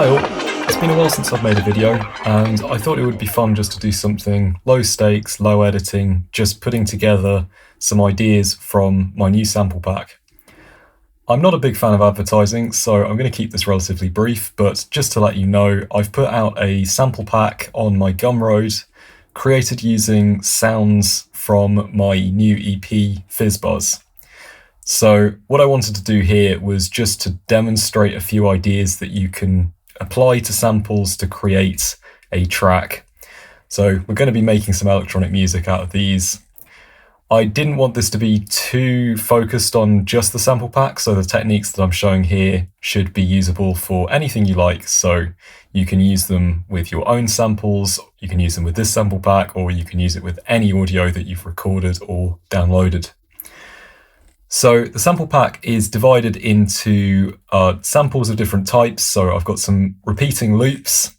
Hi all, it's been a while since I've made a video and I thought it would be fun just to do something low stakes, low editing, just putting together some ideas from my new sample pack. I'm not a big fan of advertising, so I'm going to keep this relatively brief, but just to let you know, I've put out a sample pack on my Gumroad, created using sounds from my new EP, Fizzbuzz. So what I wanted to do here was just to demonstrate a few ideas that you can apply to samples to create a track. So we're going to be making some electronic music out of these. I didn't want this to be too focused on just the sample pack, so the techniques that I'm showing here should be usable for anything you like. So you can use them with your own samples, you can use them with this sample pack, or you can use it with any audio that you've recorded or downloaded. So the sample pack is divided into samples of different types. So I've got some repeating loops,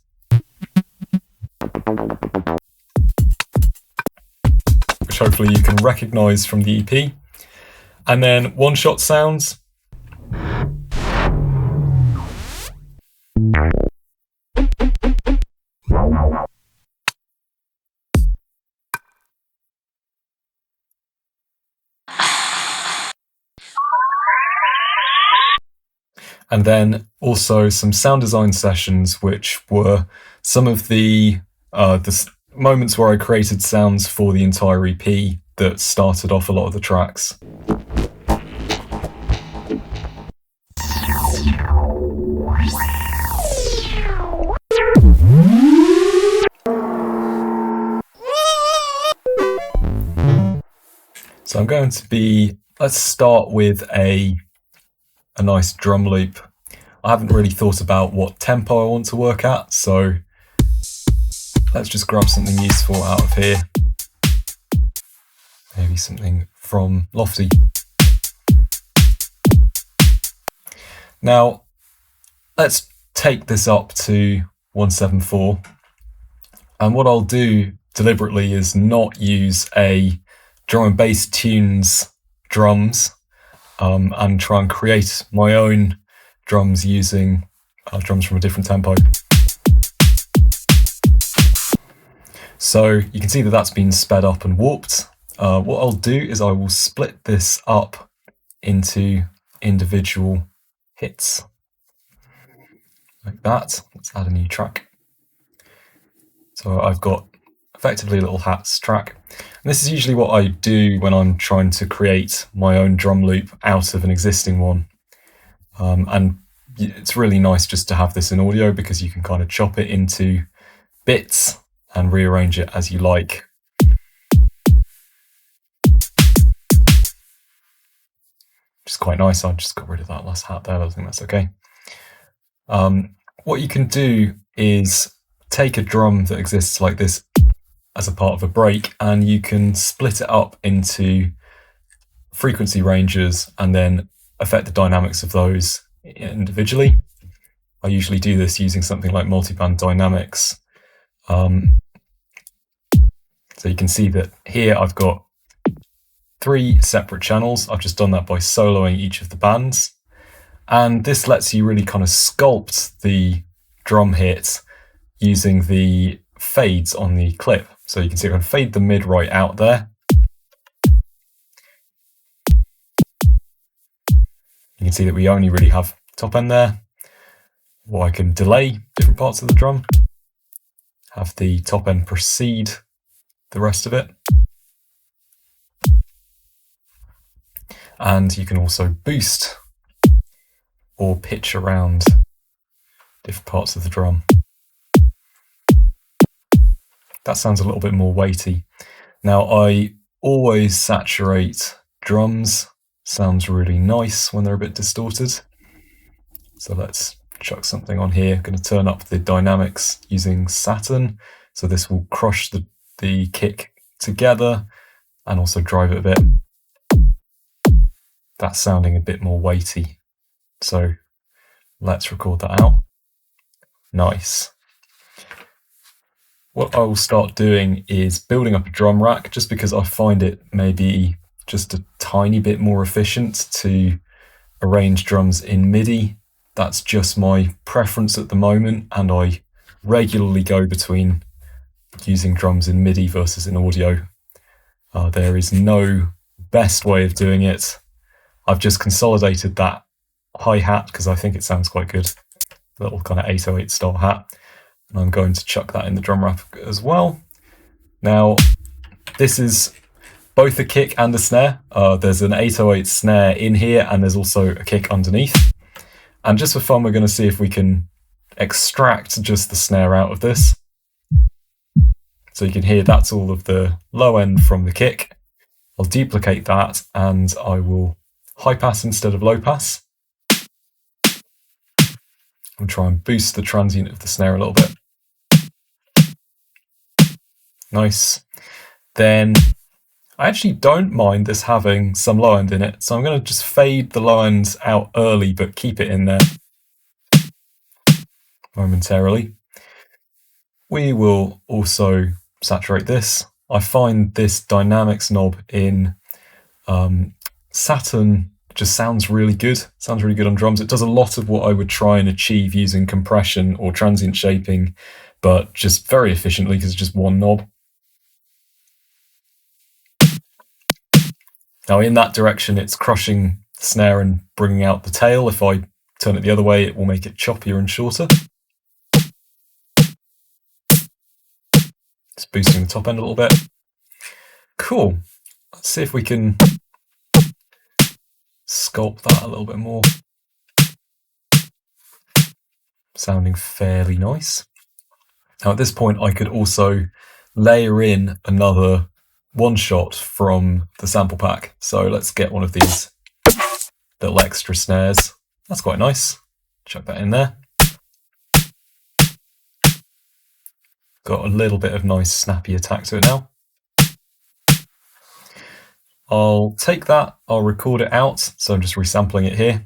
which hopefully you can recognize from the EP, and then one-shot sounds, and then also some sound design sessions, which were some of the moments where I created sounds for the entire EP that started off a lot of the tracks. So I'm going to be, let's start with a nice drum loop. I haven't really thought about what tempo I want to work at, so let's just grab something useful out of here. Maybe something from Lofty. Now, let's take this up to 174. And what I'll do deliberately is not use a drum and bass tunes drums and try and create my own drums using drums from a different tempo. So you can see that that's been sped up and warped. What I'll do is I will split this up into individual hits, like that. Let's add a new track. So I've got effectively a little hats track. And this is usually what I do when I'm trying to create my own drum loop out of an existing one. And it's really nice just to have this in audio because you can kind of chop it into bits and rearrange it as you like. Which is quite nice. I just got rid of that last hat there. I think that's okay. What you can do is take a drum that exists like this as a part of a break, and you can split it up into frequency ranges and then affect the dynamics of those individually. I usually do this using something like multiband dynamics. So you can see that here I've got 3 separate channels. I've just done that by soloing each of the bands. And this lets you really kind of sculpt the drum hit using the fades on the clip. So you can see I can fade the mid right out there. You can see that we only really have top end there. Or I can delay different parts of the drum, have the top end precede the rest of it. And you can also boost or pitch around different parts of the drum. That sounds a little bit more weighty. Now, I always saturate drums. Sounds really nice when they're a bit distorted. So let's chuck something on here. I'm going to turn up the dynamics using Saturn. So this will crush the kick together and also drive it a bit. That's sounding a bit more weighty. So let's record that out. Nice. What I will start doing is building up a drum rack, just because I find it maybe just a tiny bit more efficient to arrange drums in MIDI That's just my preference at the moment, and I regularly go between using drums in MIDI versus in audio. There is no best way of doing it. I've just consolidated that hi-hat because I think it sounds quite good. Little kind of 808 style hat. And I'm going to chuck that in the drum rack as well. Now, this is both a kick and a snare. There's an 808 snare in here, and there's also a kick underneath. And just for fun, we're going to see if we can extract just the snare out of this. So you can hear that's all of the low end from the kick. I'll duplicate that, and I will high pass instead of low pass. I'll try and boost the transient of the snare a little bit. Nice. Then I actually don't mind this having some low end in it, so I'm going to just fade the low end out early but keep it in there momentarily. We will also saturate this. I find this dynamics knob in Saturn just sounds really good. Sounds really good on drums. It does a lot of what I would try and achieve using compression or transient shaping, but just very efficiently because it's just one knob. Now in that direction, it's crushing the snare and bringing out the tail. If I turn it the other way, it will make it choppier and shorter. It's boosting the top end a little bit. Cool. Let's see if we can sculpt that a little bit more. Sounding fairly nice. Now at this point, I could also layer in another one shot from the sample pack. So let's get one of these little extra snares. That's quite nice. Chuck that in there. Got a little bit of nice snappy attack to it now. I'll take that, I'll record it out. So I'm just resampling it here.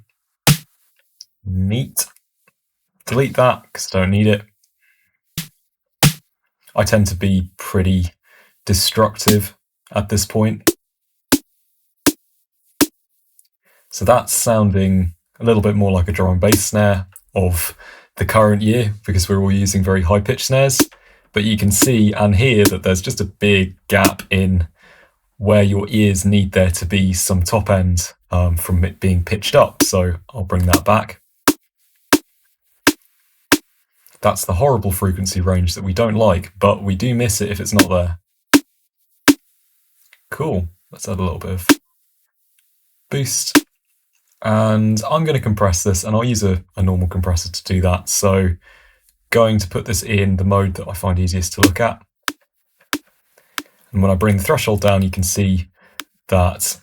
Neat. Delete that because I don't need it. I tend to be pretty destructive at this point. So that's sounding a little bit more like a drum and bass snare of the current year because we're all using very high pitch snares. But you can see and hear that there's just a big gap in where your ears need there to be some top end from it being pitched up. So I'll bring that back. That's the horrible frequency range that we don't like, but we do miss it if it's not there. Cool. Let's add a little bit of boost. And I'm going to compress this, and I'll use a normal compressor to do that. So going to put this in the mode that I find easiest to look at. And when I bring the threshold down, you can see that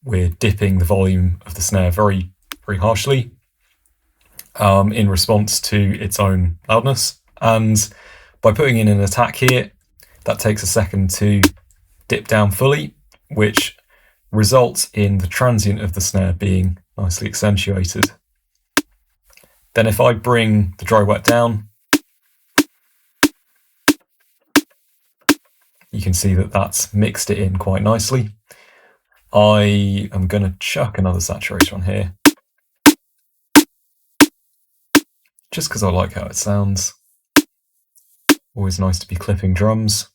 we're dipping the volume of the snare very, very harshly in response to its own loudness. And by putting in an attack here, that takes a second to dip down fully, which results in the transient of the snare being nicely accentuated. Then if I bring the dry wet down, you can see that that's mixed it in quite nicely. I am going to chuck another saturation on here, just because I like how it sounds. Always nice to be clipping drums.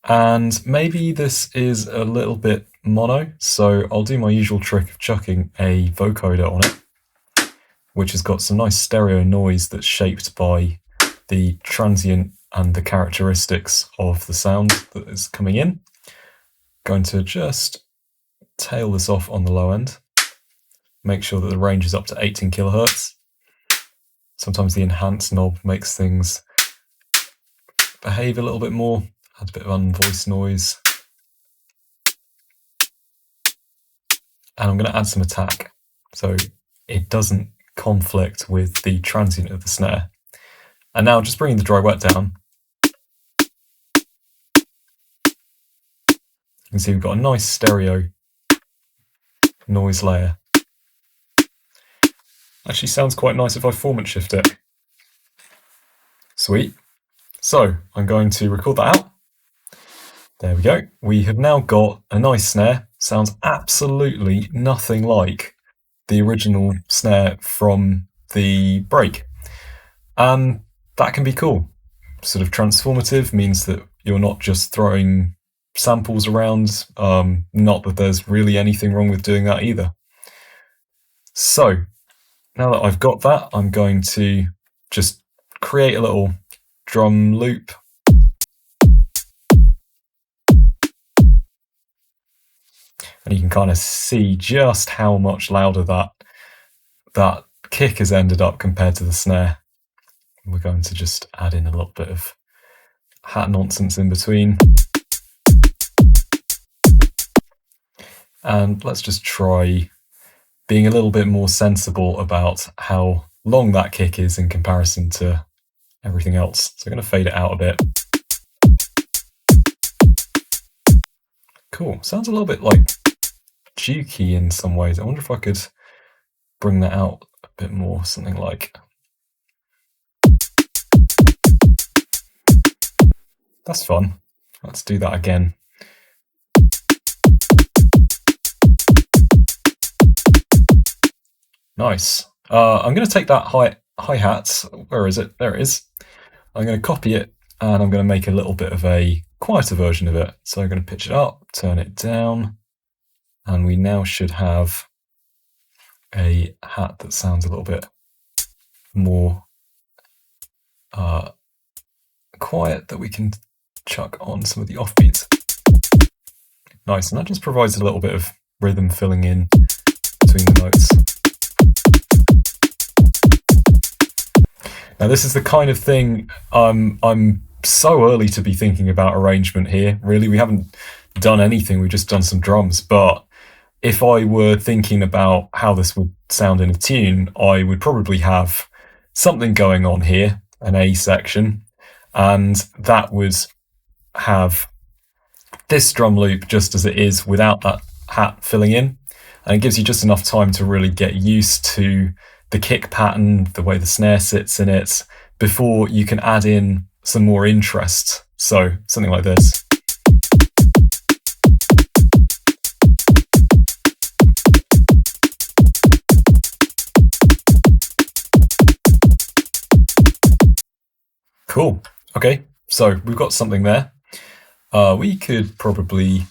And maybe this is a little bit mono, so I'll do my usual trick of chucking a vocoder on it, which has got some nice stereo noise that's shaped by the transient and the characteristics of the sound that is coming in. Going to just tail this off on the low end. Make sure that the range is up to 18 kilohertz. Sometimes the enhance knob makes things behave a little bit more. Add a bit of unvoiced noise. And I'm going to add some attack so it doesn't conflict with the transient of the snare. And now just bringing the dry wet down, you can see we've got a nice stereo noise layer. Actually sounds quite nice if I formant shift it. Sweet. So I'm going to record that out. There we go. We have now got a nice snare. Sounds absolutely nothing like the original snare from the break. And that can be cool. Sort of transformative means that you're not just throwing samples around, not that there's really anything wrong with doing that either. So now that I've got that, I'm going to just create a little drum loop. And you can kind of see just how much louder that kick has ended up compared to the snare. We're going to just add in a little bit of hat nonsense in between. And let's just try being a little bit more sensible about how long that kick is in comparison to everything else. So I'm going to fade it out a bit. Cool. Sounds a little bit like jukey in some ways. I wonder if I could bring that out a bit more, something like... That's fun. Let's do that again. Nice. I'm going to take that hi-hat. Where is it? There it is. I'm going to copy it, and I'm going to make a little bit of a quieter version of it. So I'm going to pitch it up, turn it down, and we now should have a hat that sounds a little bit more quiet, that we can chuck on some of the offbeats. Nice, and that just provides a little bit of rhythm filling in between the notes. Now this is the kind of thing I'm so early to be thinking about arrangement here. Really, we haven't done anything, we've just done some drums, but if I were thinking about how this would sound in a tune, I would probably have something going on here, an A section, and that would have this drum loop just as it is without that hat filling in. And it gives you just enough time to really get used to the kick pattern, the way the snare sits in it, before you can add in some more interest. So something like this. Cool. Okay, so we've got something there. We could probably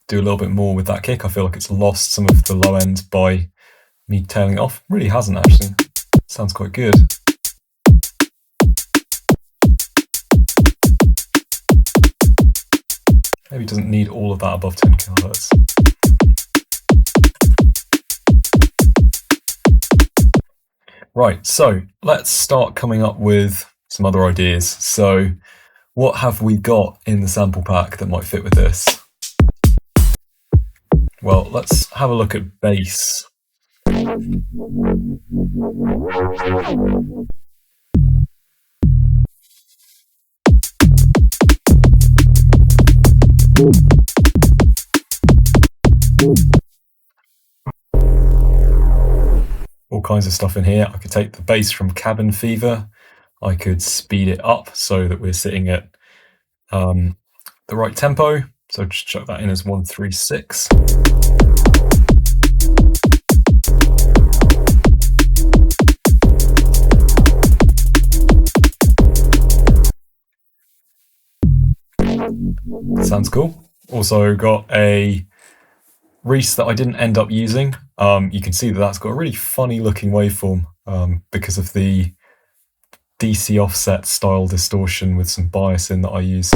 do a little bit more with that kick. I feel like it's lost some of the low end by me tailing it off. Really hasn't, actually. Sounds quite good. Maybe it doesn't need all of that above 10 kilohertz. Right, so let's start coming up with some other ideas. So what have we got in the sample pack that might fit with this? Well, let's have a look at bass. All kinds of stuff in here. I could take the bass from Cabin Fever. I could speed it up so that we're sitting at the right tempo. So just chuck that in as 136. Sounds cool. Also got a Reese that I didn't end up using. You can see that that's got a really funny looking waveform because of the DC offset style distortion with some bias in that I use.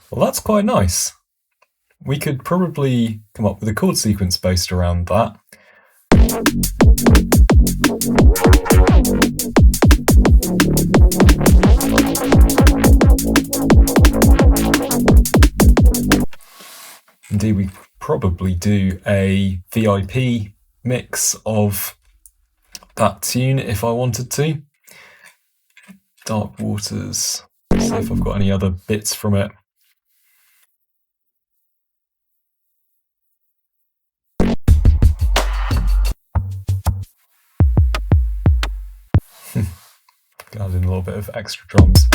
Well, that's quite nice. We could probably come up with a chord sequence based around that. Indeed, we probably do a VIP mix of that tune if I wanted to. Dark Waters, see if I've got any other bits from it. Add in a little bit of extra drums.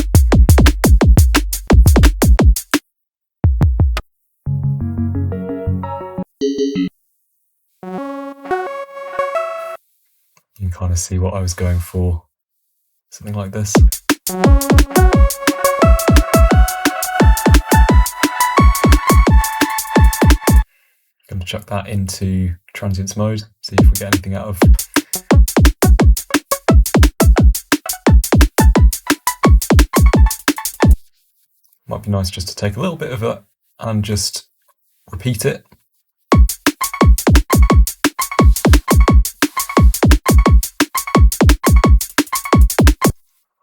You can kind of see what I was going for. Something like this. Going to chuck that into transients mode, see if we get anything out of. Might be nice just to take a little bit of it and just repeat it.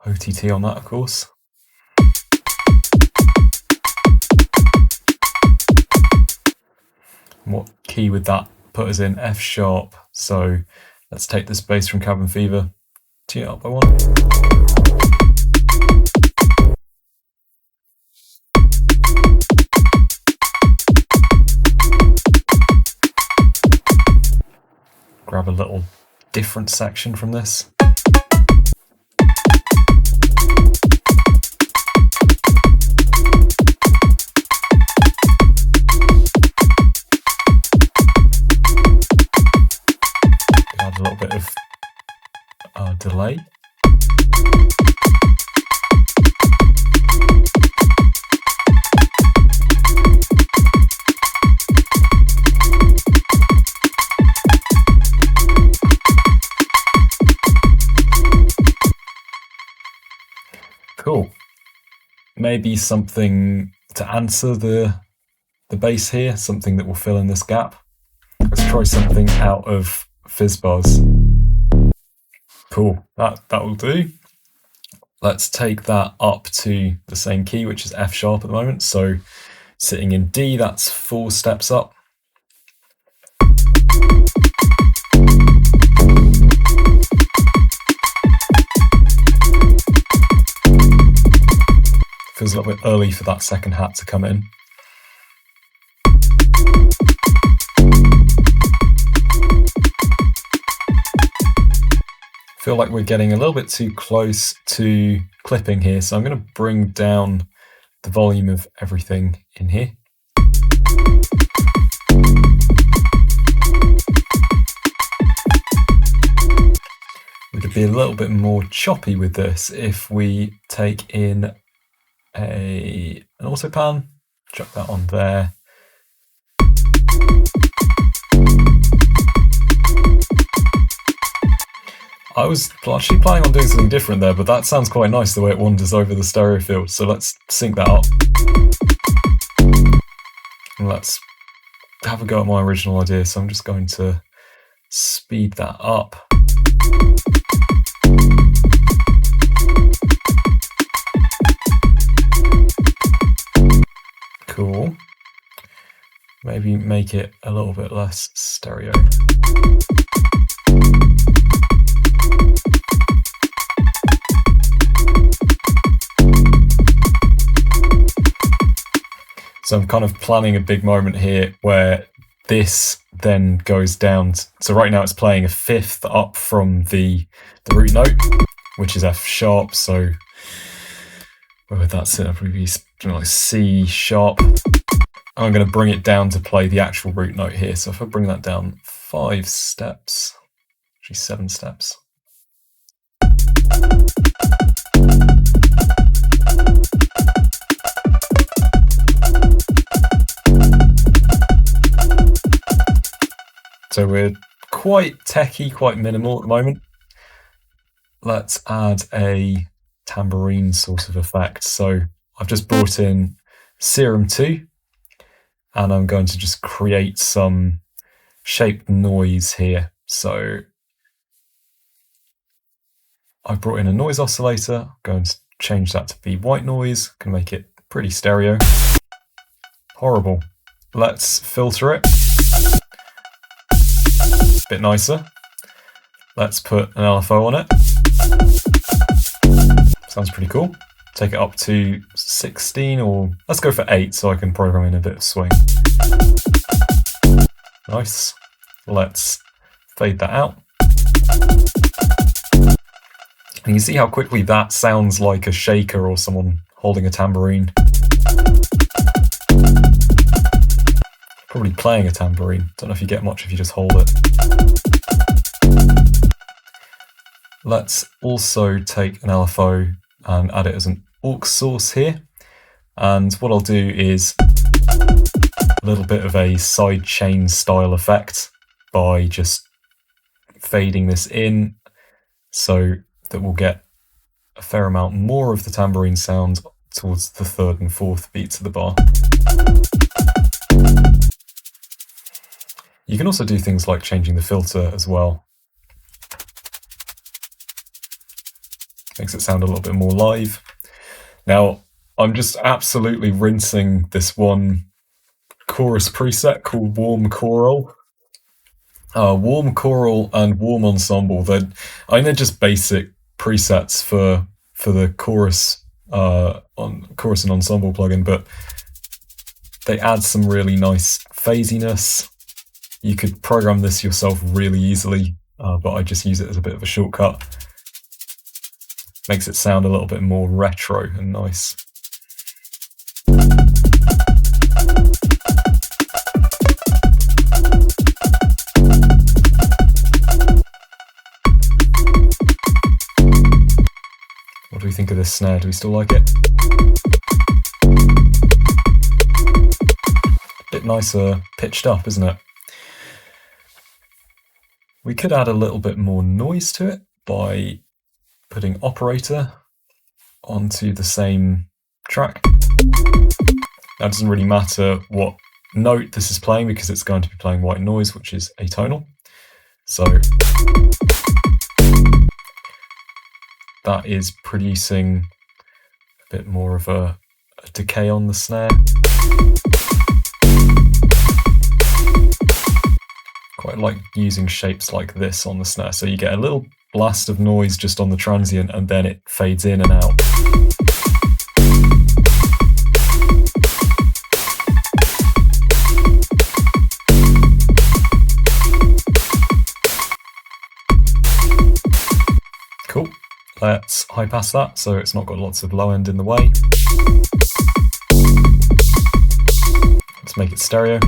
OTT on that, of course. And what key would that put us in? F sharp. So let's take this bass from Cabin Fever, tune it up by 1. Grab a little different section from this. Add a little bit of delay. Cool. Maybe something to answer the bass here, something that will fill in this gap. Let's try something out of Fizzbuzz. Cool, that will do. Let's take that up to the same key, which is F sharp at the moment. So sitting in D, that's 4 steps up. Feels a little bit early for that second hat to come in. Feel like we're getting a little bit too close to clipping here, so I'm going to bring down the volume of everything in here. We could be a little bit more choppy with this if we take in an auto pan, chuck that on there. I was actually planning on doing something different there, but that sounds quite nice the way it wanders over the stereo field, so let's sync that up. And let's have a go at my original idea, so I'm just going to speed that up. Cool. Maybe make it a little bit less stereo. So I'm kind of planning a big moment here where this then goes down. So right now it's playing a 5th up from the root note, which is F sharp. So where would that sit? Probably be like C sharp. I'm going to bring it down to play the actual root note here. So if I bring that down 5 steps, actually 7 steps. So we're quite techy, quite minimal at the moment. Let's add a tambourine sort of effect. So I've just brought in Serum 2, and I'm going to just create some shaped noise here. So I've brought in a noise oscillator. I'm going to change that to be white noise. Can make it pretty stereo. Horrible. Let's filter it. Bit nicer. Let's put an LFO on it. Sounds pretty cool. Take it up to 16, or let's go for 8 so I can program in a bit of swing. Nice. Let's fade that out. And you see how quickly that sounds like a shaker or someone holding a tambourine. Probably playing a tambourine. Don't know if you get much if you just hold it. Let's also take an LFO and add it as an aux source here. And what I'll do is a little bit of a sidechain style effect by just fading this in so that we'll get a fair amount more of the tambourine sound towards the third and fourth beats of the bar. You can also do things like changing the filter as well. Makes it sound a little bit more live. Now, I'm just absolutely rinsing this one chorus preset called Warm Choral. Warm Choral and Warm Ensemble, they're just basic presets for the chorus chorus and ensemble plugin, but they add some really nice phasiness. You could program this yourself really easily, but I just use it as a bit of a shortcut. Makes it sound a little bit more retro and nice. What do we think of this snare? Do we still like it? A bit nicer pitched up, isn't it? We could add a little bit more noise to it by putting operator onto the same track. Now it doesn't really matter what note this is playing because it's going to be playing white noise, which is atonal. So that is producing a bit more of a decay on the snare. Quite like using shapes like this on the snare. So you get a little blast of noise just on the transient and then it fades in and out. Cool. Let's high pass that so it's not got lots of low end in the way. Let's make it stereo.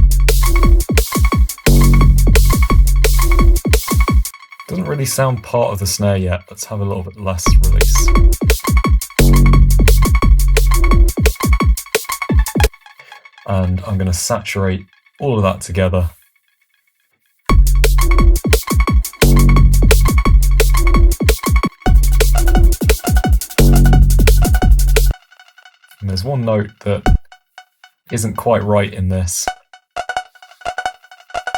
Doesn't really sound part of the snare yet. Let's have a little bit less release. And I'm going to saturate all of that together. And there's one note that isn't quite right in this.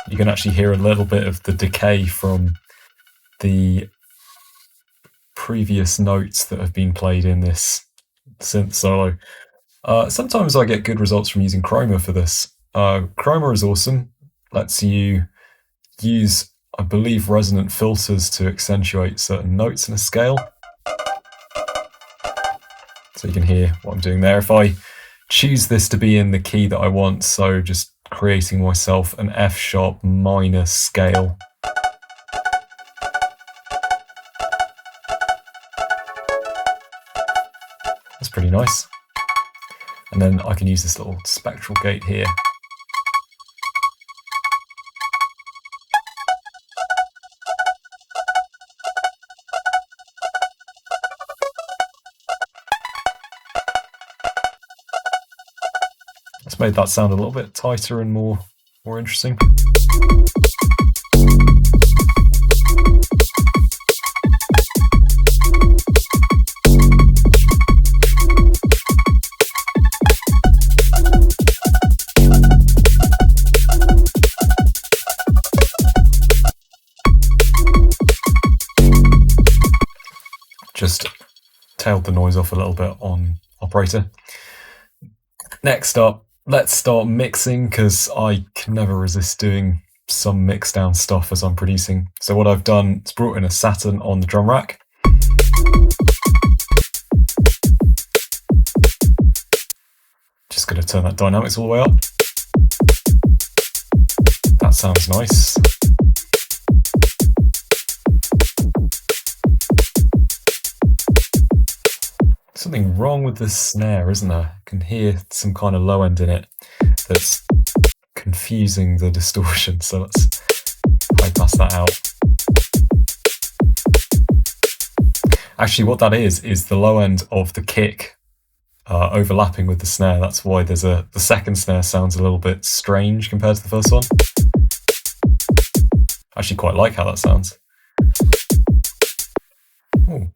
You can actually hear a little bit of the decay from the previous notes that have been played in this synth solo. Sometimes I get good results from using Chroma for this. Chroma is awesome. Lets you use, I believe, resonant filters to accentuate certain notes in a scale. So you can hear what I'm doing there. If I choose this to be in the key that I want, so just creating myself an F sharp minor scale. That's pretty nice. And then I can use this little spectral gate here. It's made that sound a little bit tighter and more interesting. Just tailed the noise off a little bit on operator. Next up, let's start mixing, because I can never resist doing some mixdown stuff as I'm producing. So what I've done is brought in a Saturn on the drum rack. Just going to turn that dynamics all the way up. That sounds nice. something wrong with the snare, isn't there? I can hear some kind of low end in it that's confusing the distortion, so let's high pass that out. Actually, what that is the low end of the kick overlapping with the snare. That's why the second snare sounds a little bit strange compared to the first one. I actually quite like how that sounds. Ooh.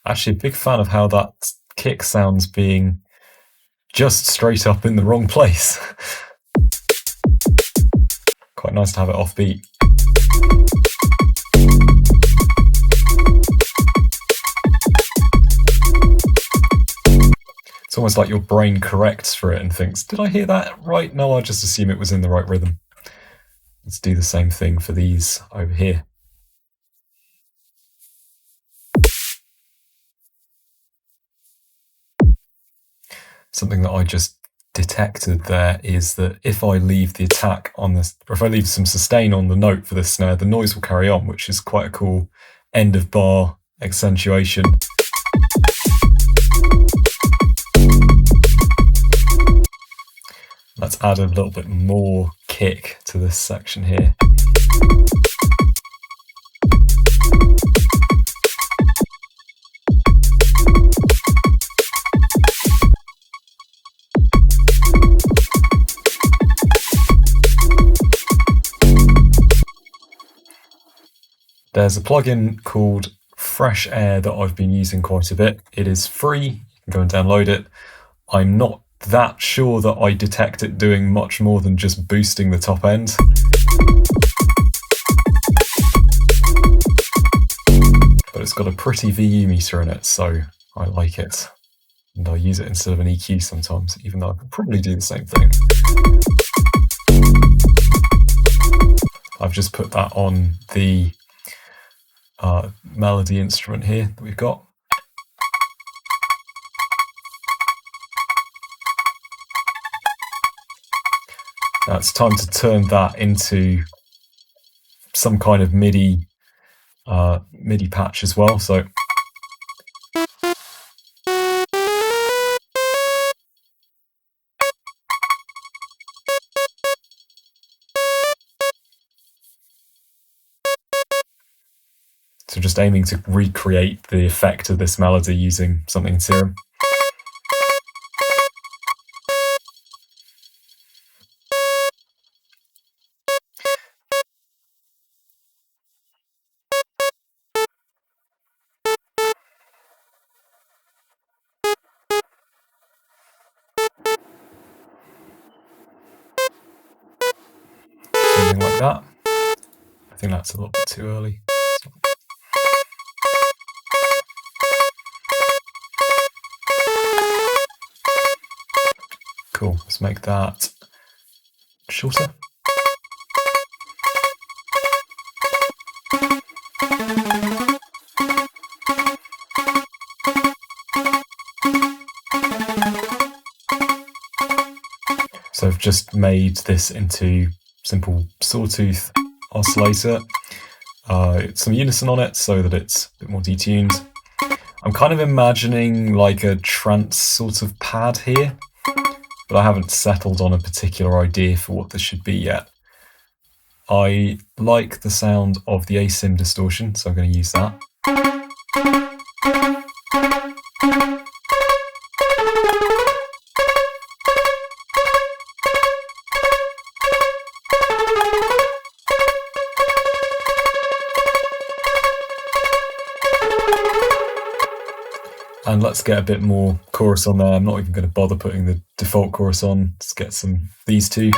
Actually, a big fan of how that kick sounds being just straight up in the wrong place. Quite nice to have it offbeat. It's almost like your brain corrects for it and thinks, did I hear that right? No, I'll just assume it was in the right rhythm. Let's do the same thing for these over here. Something that I just detected there is that if I leave the attack on this, or if I leave some sustain on the note for this snare, the noise will carry on, which is quite a cool end of bar accentuation. Let's add a little bit more kick to this section here. There's a plugin called Fresh Air that I've been using quite a bit. It is free, you can go and download it. I'm not that sure that I detect it doing much more than just boosting the top end. But it's got a pretty VU meter in it, so I like it. And I use it instead of an EQ sometimes, even though I could probably do the same thing. I've just put that on the melody instrument here that we've got. Now it's time to turn that into some kind of MIDI patch as well. So just aiming to recreate the effect of this melody using something in Serum. Something like that. I think that's a little bit too early. Cool, let's make that shorter. So I've just made this into simple sawtooth oscillator. Some unison on it so that it's a bit more detuned. I'm kind of imagining like a trance sort of pad here, but I haven't settled on a particular idea for what this should be yet. I like the sound of the asym distortion, so I'm going to use that. And let's get a bit more chorus on there. I'm not even going to bother putting the default chorus on. Let's get these two.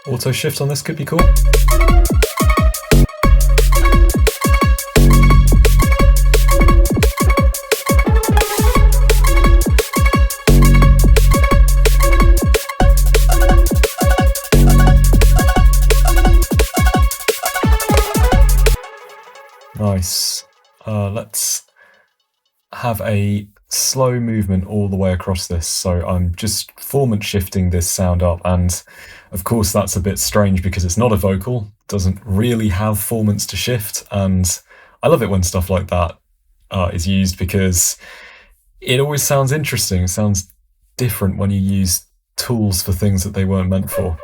Auto shift on this could be cool. Nice. Let's have a slow movement all the way across this. So I'm just formant shifting this sound up, and of course that's a bit strange because it's not a vocal, doesn't really have formants to shift, and I love it when stuff like that is used because it always sounds interesting. It sounds different when you use tools for things that they weren't meant for.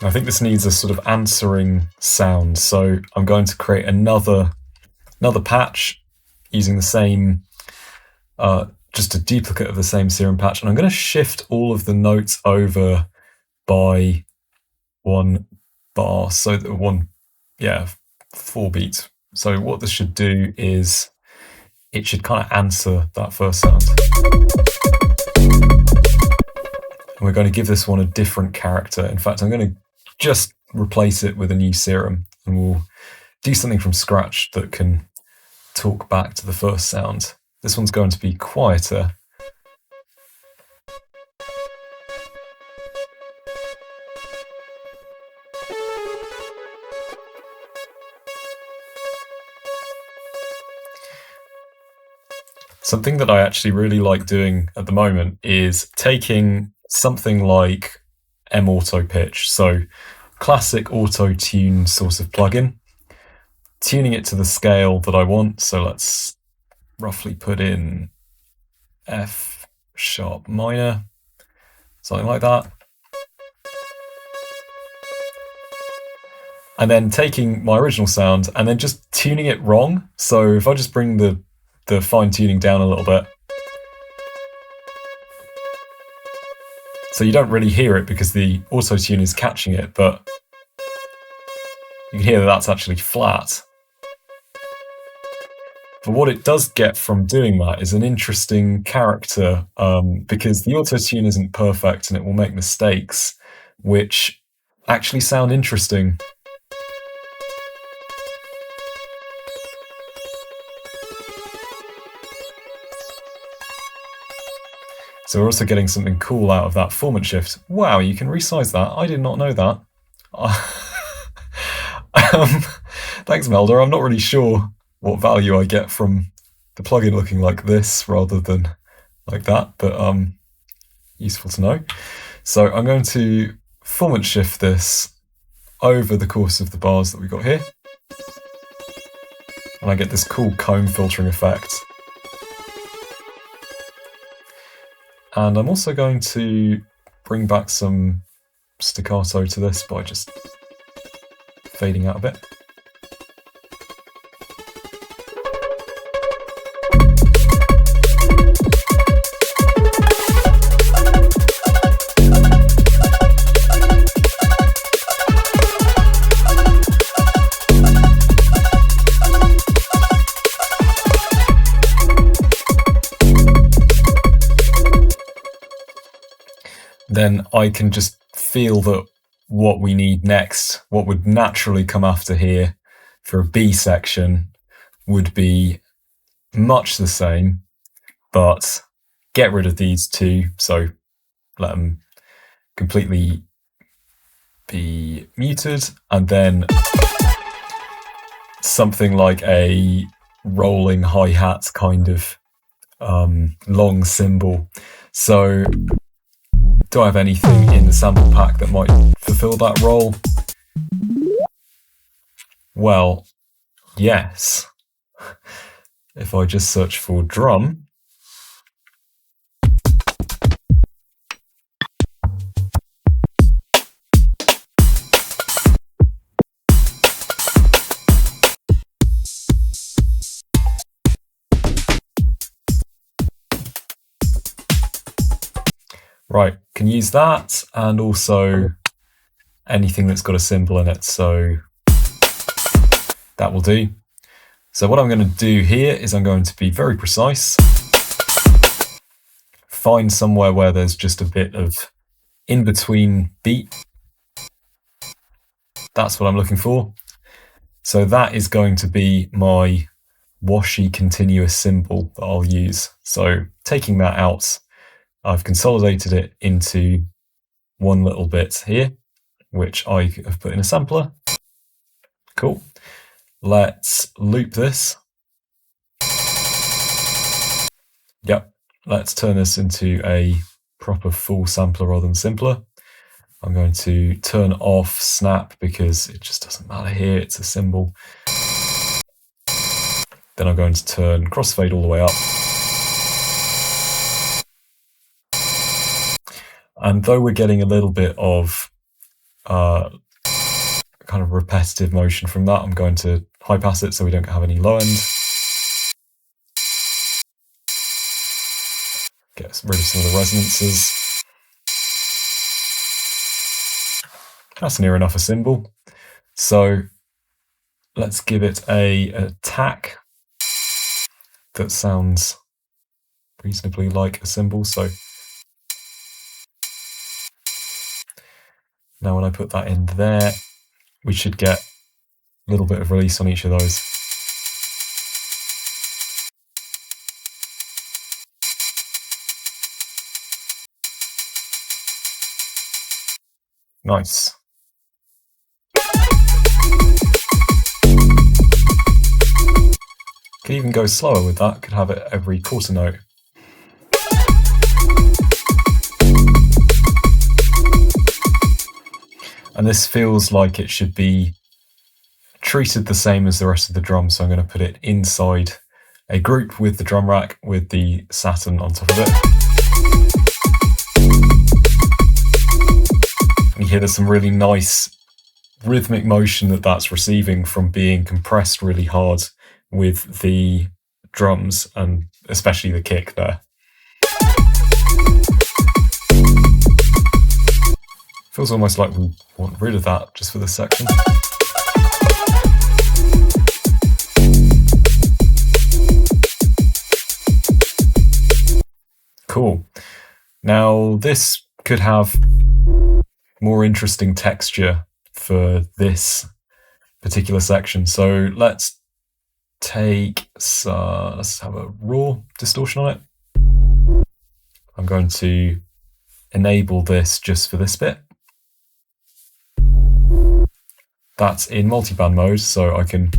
I think this needs a sort of answering sound, so I'm going to create another patch using the same, just a duplicate of the same Serum patch, and I'm going to shift all of the notes over by 1 bar, so that 4 beats. So what this should do is it should kind of answer that first sound. And we're going to give this one a different character. In fact, I'm going to just replace it with a new Serum, and we'll do something from scratch that can talk back to the first sound. This one's going to be quieter. Something that I actually really like doing at the moment is taking something like M-Auto pitch, so classic Autotune sort of plugin, tuning it to the scale that I want. So let's roughly put in F sharp minor, something like that. And then taking my original sound and then just tuning it wrong. So if I just bring the fine tuning down a little bit, so you don't really hear it because the Autotune is catching it, but you can hear that that's actually flat. But what it does get from doing that is an interesting character, because the Autotune isn't perfect and it will make mistakes, which actually sound interesting. So we're also getting something cool out of that formant shift. Wow, you can resize that. I did not know that. Thanks, Melda. I'm not really sure what value I get from the plugin looking like this rather than like that, but useful to know. So I'm going to formant shift this over the course of the bars that we've got here. And I get this cool comb filtering effect. And I'm also going to bring back some staccato to this by just fading out a bit. Then I can just feel that what we need next, what would naturally come after here for a B section, would be much the same, but get rid of these two, so let them completely be muted, and then something like a rolling hi-hat kind of long cymbal. So do I have anything in the sample pack that might fulfill that role? Well, yes. If I just search for drum, right, can use that, and also anything that's got a cymbal in it, so that will do. So what I'm going to do here is I'm going to be very precise. find somewhere where there's just a bit of in-between beat. That's what I'm looking for. So that is going to be my washy continuous cymbal that I'll use. So taking that out, I've consolidated it into one little bit here, which I have put in a sampler. Cool. Let's loop this. Yep, let's turn this into a proper full sampler rather than simpler. I'm going to turn off snap because it just doesn't matter here, it's a cymbal. Then I'm going to turn crossfade all the way up. And though we're getting a little bit of kind of repetitive motion from that, I'm going to high pass it so we don't have any low end. Get rid of some of the resonances. That's near enough a cymbal. So let's give it a attack that sounds reasonably like a cymbal. So now when I put that in there, we should get a little bit of release on each of those. Nice. Could even go slower with that, could have it every quarter note. And this feels like it should be treated the same as the rest of the drum, so I'm going to put it inside a group with the drum rack with the Saturn on top of it. And you hear there's some really nice rhythmic motion that that's receiving from being compressed really hard with the drums and especially the kick there. Feels almost like we want rid of that just for this section. Cool. Now this could have more interesting texture for this particular section. So let's take, let's have a raw distortion on it. I'm going to enable this just for this bit. That's in multiband mode, so I can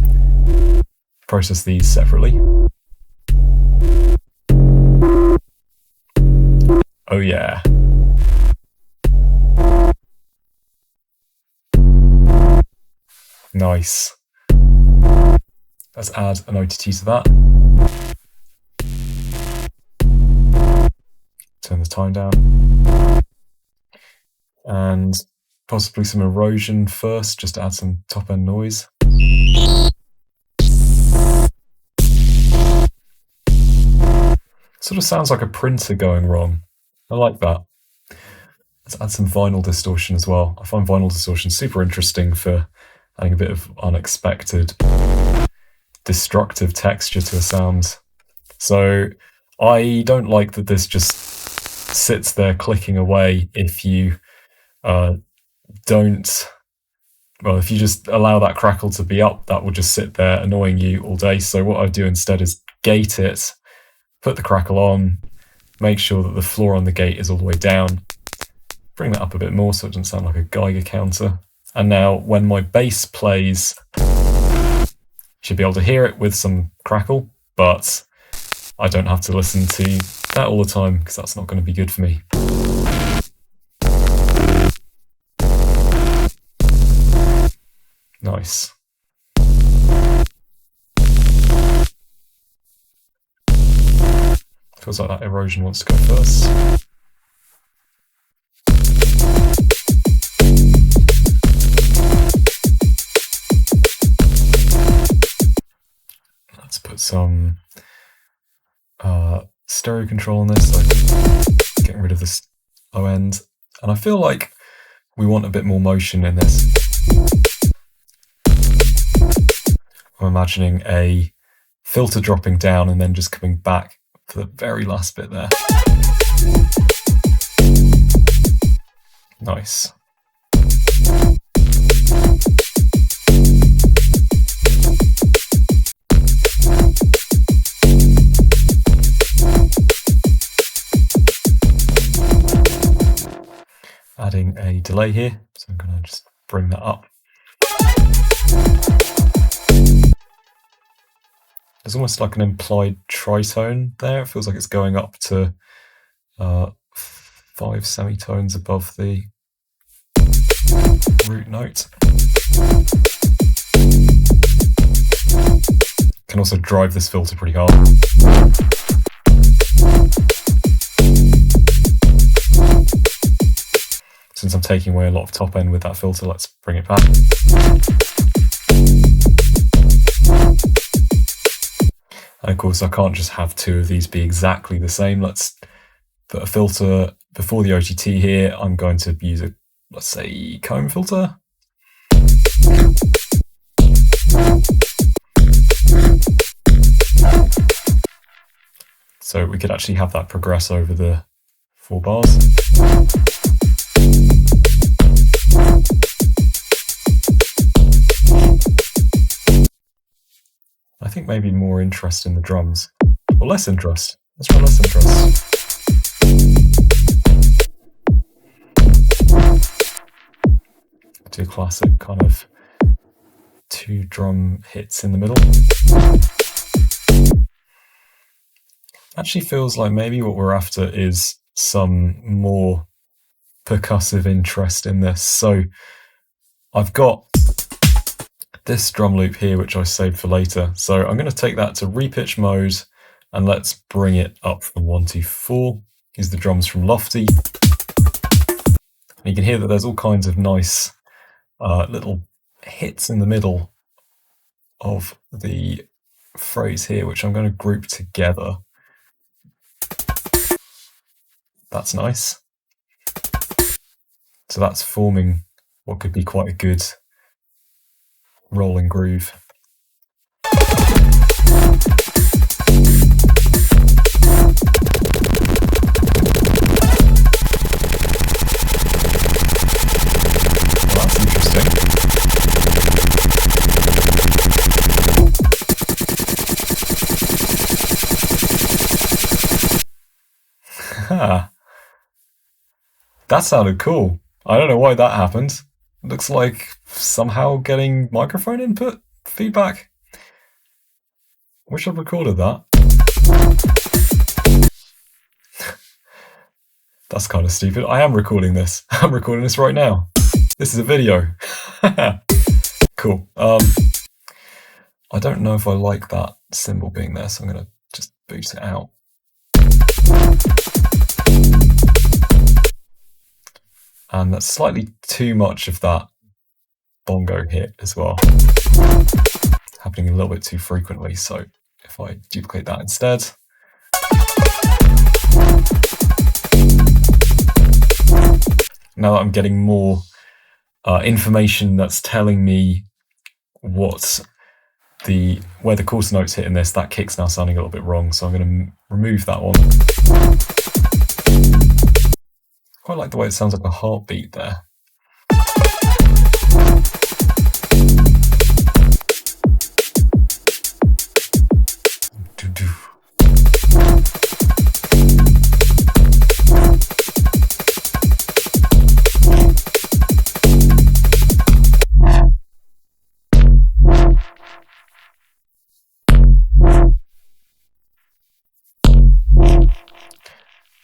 process these separately. Oh yeah. Nice. Let's add an OTT to that. Turn the time down. And possibly some erosion first, just to add some top end noise. Sort of sounds like a printer going wrong. I like that. Let's add some vinyl distortion as well. I find vinyl distortion super interesting for adding a bit of unexpected, destructive texture to a sound. So I don't like that this just sits there clicking away if you if you just allow that crackle to be up, that will just sit there annoying you all day. So what I do instead is gate it, put the crackle on, make sure that the floor on the gate is all the way down, bring that up a bit more so it doesn't sound like a Geiger counter. And now when my bass plays, you should be able to hear it with some crackle, but I don't have to listen to that all the time because that's not going to be good for me. Nice. Feels like that erosion wants to go first. Let's put some stereo control on this, so getting rid of this low end. And I feel like we want a bit more motion in this. I'm imagining a filter dropping down and then just coming back for the very last bit there. Nice. Adding a delay here, so I'm going to just bring that up. There's almost like an implied tritone there. It feels like it's going up to 5 semitones above the root note. Can also drive this filter pretty hard. Since I'm taking away a lot of top end with that filter, let's bring it back. And of course, I can't just have two of these be exactly the same. Let's put a filter before the OGT here. I'm going to use a, let's say, comb filter. So we could actually have that progress over the 4 bars. I think maybe more interest in the drums. Or less interest. Let's try less interest. Do classic kind of 2 drum hits in the middle. Actually feels like maybe what we're after is some more percussive interest in this. So I've got this drum loop here, which I saved for later. So I'm going to take that to repitch mode and let's bring it up from 1 to 4. Here's the drums from Lofty. And you can hear that there's all kinds of nice little hits in the middle of the phrase here, which I'm going to group together. That's nice. So that's forming what could be quite a good rolling groove. Well, that's interesting. That sounded cool. I don't know why that happened. Looks like somehow getting microphone input feedback. Wish I'd recorded that. That's kind of stupid. I am recording this. I'm recording this right now. This is a video. Cool. I don't know if I like that cymbal being there, so I'm going to just boot it out. And that's slightly too much of that bongo hit as well. It's happening a little bit too frequently, so if I duplicate that instead. Now that I'm getting more information that's telling me where the quarter notes hit in this, that kick's now sounding a little bit wrong, so I'm going to remove that one. Quite like the way it sounds like a heartbeat there.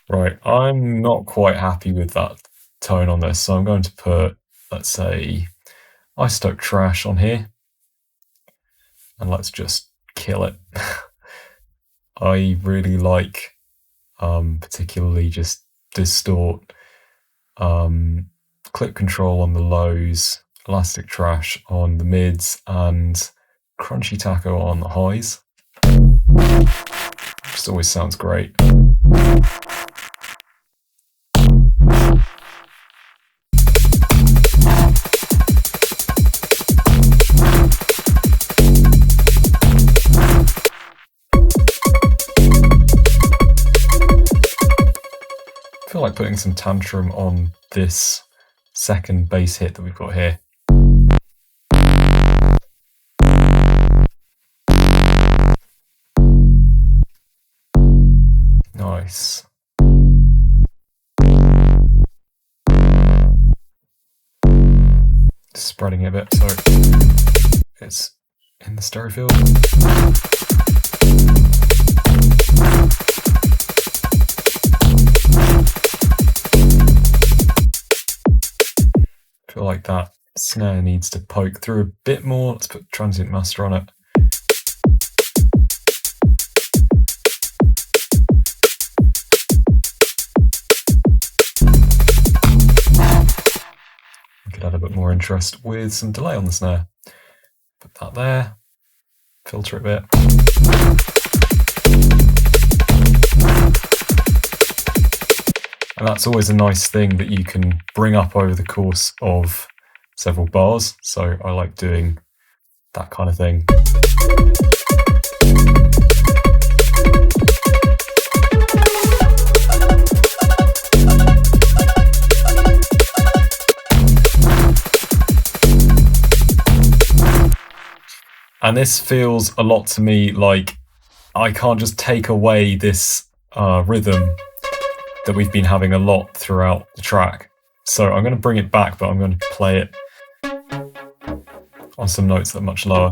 Right, I'm not quite happy with that tone on this, so I'm going to put, let's say, isotope trash on here, and let's just kill it. I really like particularly just distort, clip control on the lows, elastic trash on the mids, and crunchy taco on the highs. Just always sounds great. feel like putting some tantrum on this second bass hit that we've got here. Nice. Spreading it a bit so it's in the stereo field. I feel like that snare needs to poke through a bit more. Let's put transient master on it. We could add a bit more interest with some delay on the snare. Put that there, filter it a bit. And that's always a nice thing that you can bring up over the course of several bars. So I like doing that kind of thing. And this feels a lot to me like I can't just take away this rhythm that we've been having a lot throughout the track. So I'm going to bring it back, but I'm going to play it on some notes that are much lower.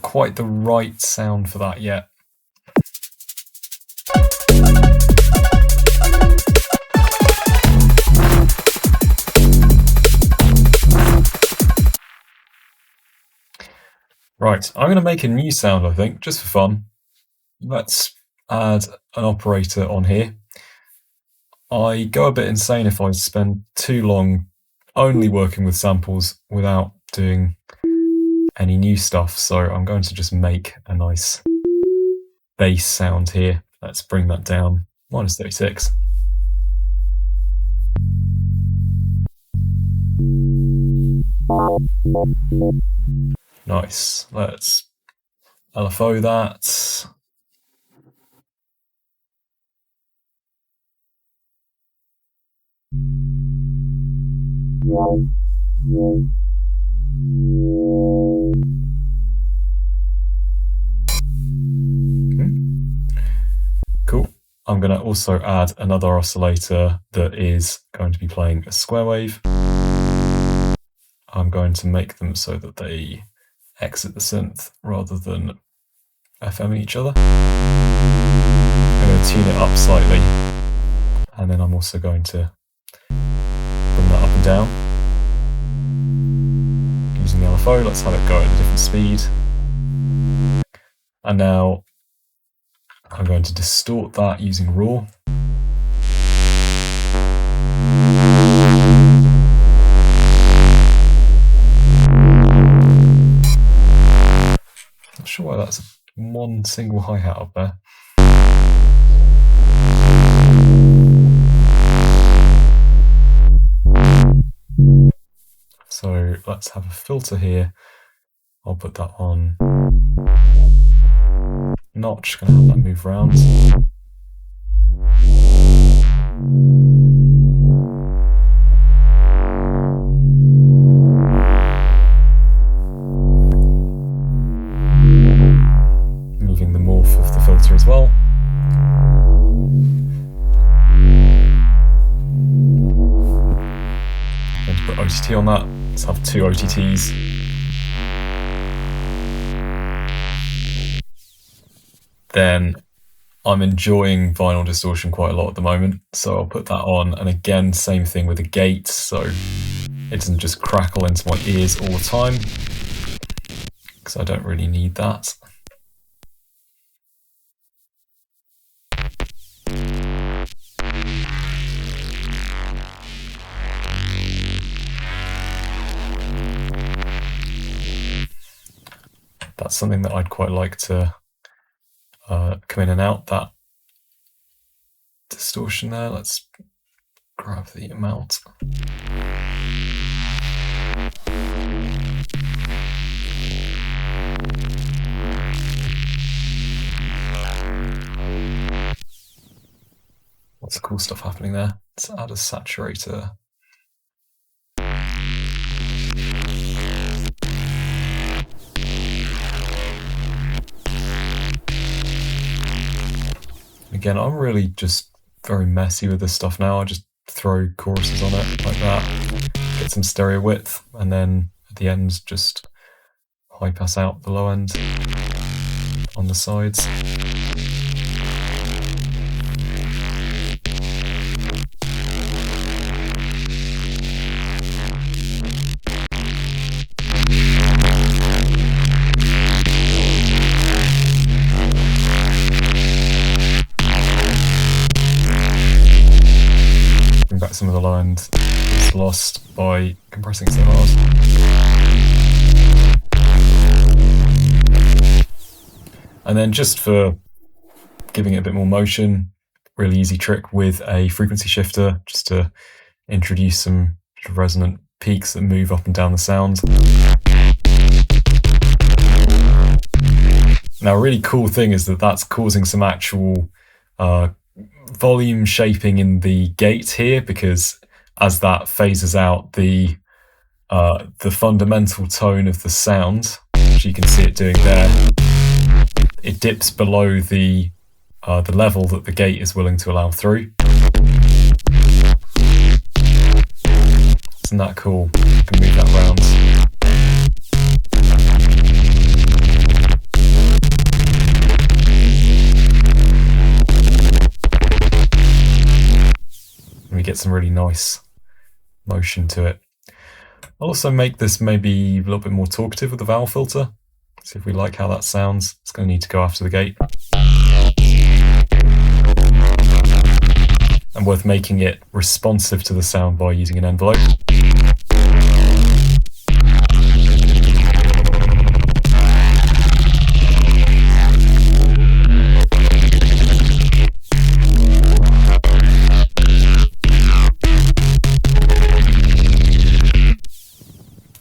Quite the right sound for that yet. Right, I'm going to make a new sound, I think, just for fun. Let's add an operator on here. I go a bit insane if I spend too long only working with samples without doing any new stuff, so I'm going to just make a nice bass sound here. Let's bring that down, -36. Nice, let's LFO that. Cool. I'm going to also add another oscillator that is going to be playing a square wave. I'm going to make them so that they exit the synth rather than FM each other. I'm going to tune it up slightly, and then I'm also going to bring that up and down. Using the LFO, let's have it go at a different speed. And now I'm going to distort that using raw. Not sure why that's one single hi-hat up there. So let's have a filter here. I'll put that on notch, gonna have that move around. Moving the morph of the filter as well. Going to put OTT on that. Let's have 2 OTTs. Then I'm enjoying vinyl distortion quite a lot at the moment, so I'll put that on, and again, same thing with the gate, so it doesn't just crackle into my ears all the time, because I don't really need that. That's something that I'd quite like to come in and out that distortion there. Let's grab the amount. Lots of cool stuff happening there. Let's add a saturator. Again, I'm really just very messy with this stuff now. I just throw choruses on it like that, get some stereo width, and then at the end just high pass out the low end on the sides. Back some of the low end is lost by compressing so hard. And then just for giving it a bit more motion, really easy trick with a frequency shifter, just to introduce some resonant peaks that move up and down the sound. Now, a really cool thing is that that's causing some actual volume shaping in the gate here, because as that phases out, the fundamental tone of the sound, which you can see it doing there, it dips below the level that the gate is willing to allow through. Isn't that cool? You can move that around. And we get some really nice motion to it. I'll also make this maybe a little bit more talkative with the vowel filter. See if we like how that sounds. It's going to need to go after the gate. And worth making it responsive to the sound by using an envelope.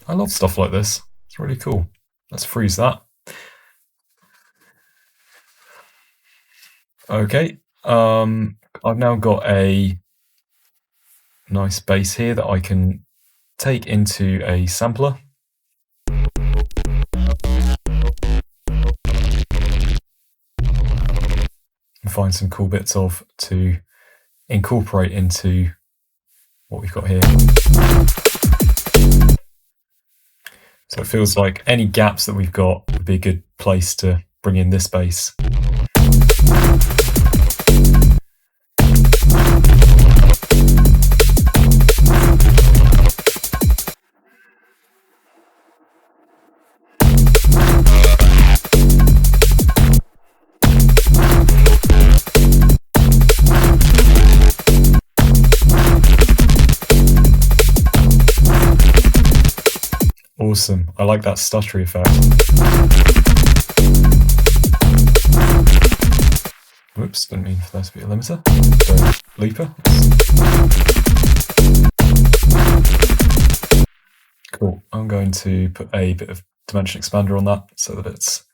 I love stuff like this. It's really cool. Let's freeze that. Okay, I've now got a nice bass here that I can take into a sampler. And find some cool bits of to incorporate into what we've got here. So it feels like any gaps that we've got would be a good place to bring in this bass. Awesome. I like that stuttery effect. Whoops, didn't mean for that to be a limiter. So, leaper. Cool. I'm going to put a bit of dimension expander on that so that it's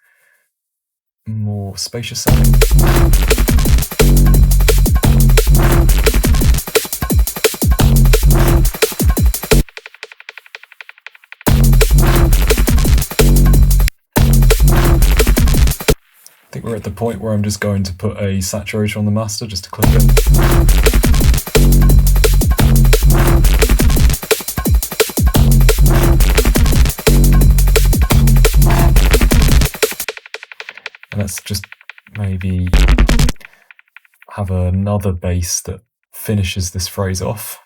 more spacious sounding. I think we're at the point where I'm just going to put a saturator on the master just to clip it. And let's just maybe have another bass that finishes this phrase off.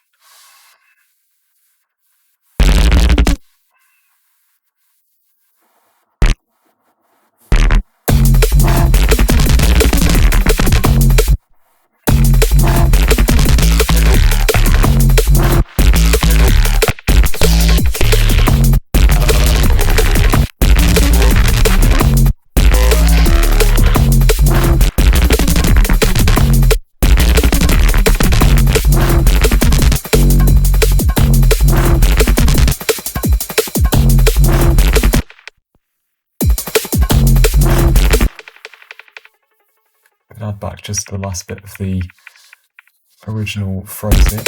can add back just the last bit of the original phrasing.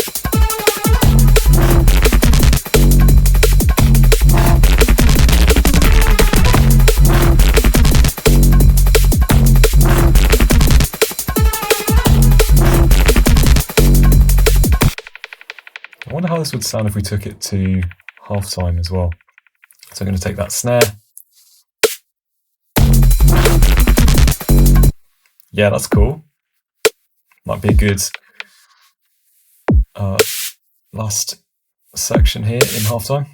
I wonder how this would sound if we took it to halftime as well. So I'm going to take that snare. Yeah, that's cool. Might be a good last section here in halftime.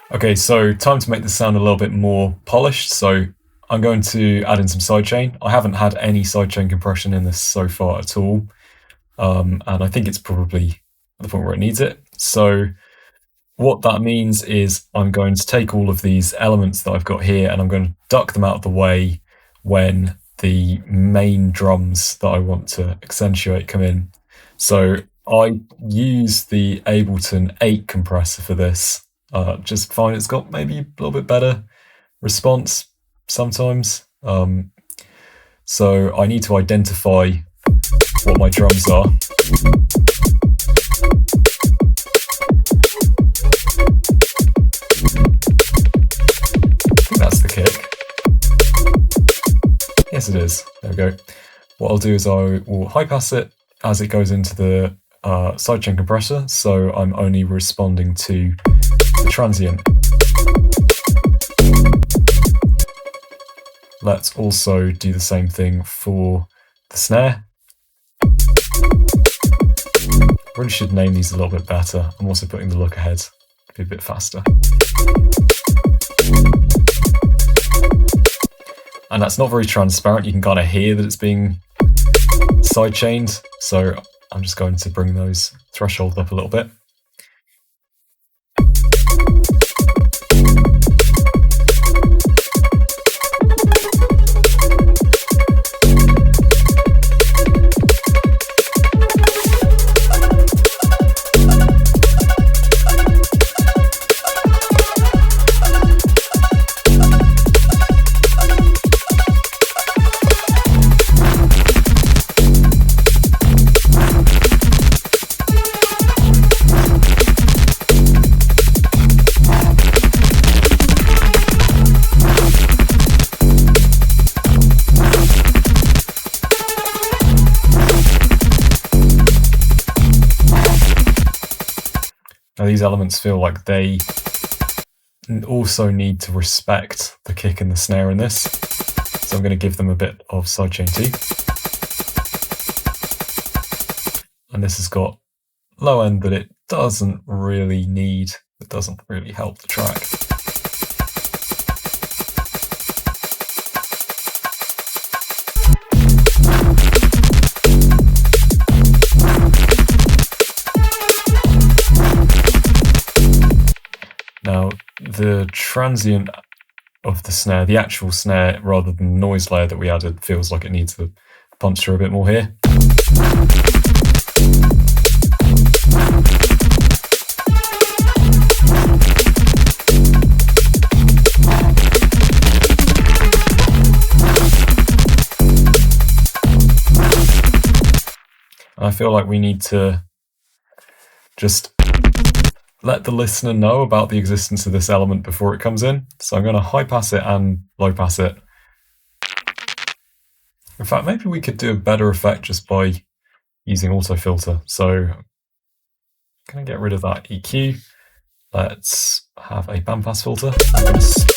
Okay, so time to make this sound a little bit more polished. So I'm going to add in some sidechain. I haven't had any sidechain compression in this so far at all. And I think it's probably at the point where it needs it. So what that means is I'm going to take all of these elements that I've got here and I'm going to duck them out of the way when the main drums that I want to accentuate come in. So I use the Ableton 8 compressor for this. Just find it's got maybe a little bit better response sometimes. So I need to identify what my drums are. I think that's the kick. Yes, it is. There we go. What I'll do is I will high pass it as it goes into the sidechain compressor, so I'm only responding to the transient. Let's also do the same thing for the snare. Really should name these a little bit better. I'm also putting the look ahead to be a bit faster. And that's not very transparent. You can kind of hear that it's being sidechained. So I'm just going to bring those thresholds up a little bit. Now these elements feel like they also need to respect the kick and the snare in this, so I'm going to give them a bit of sidechain too. And this has got low end that it doesn't really need, it doesn't really help the track. Now, the transient of the snare, the actual snare, rather than the noise layer that we added, feels like it needs a punch through a bit more here. And I feel like we need to just let the listener know about the existence of this element before it comes in. So I'm going to high pass it and low pass it. In fact, maybe we could do a better effect just by using auto filter. So I'm going to get rid of that EQ. Let's have a bandpass filter. I'm going to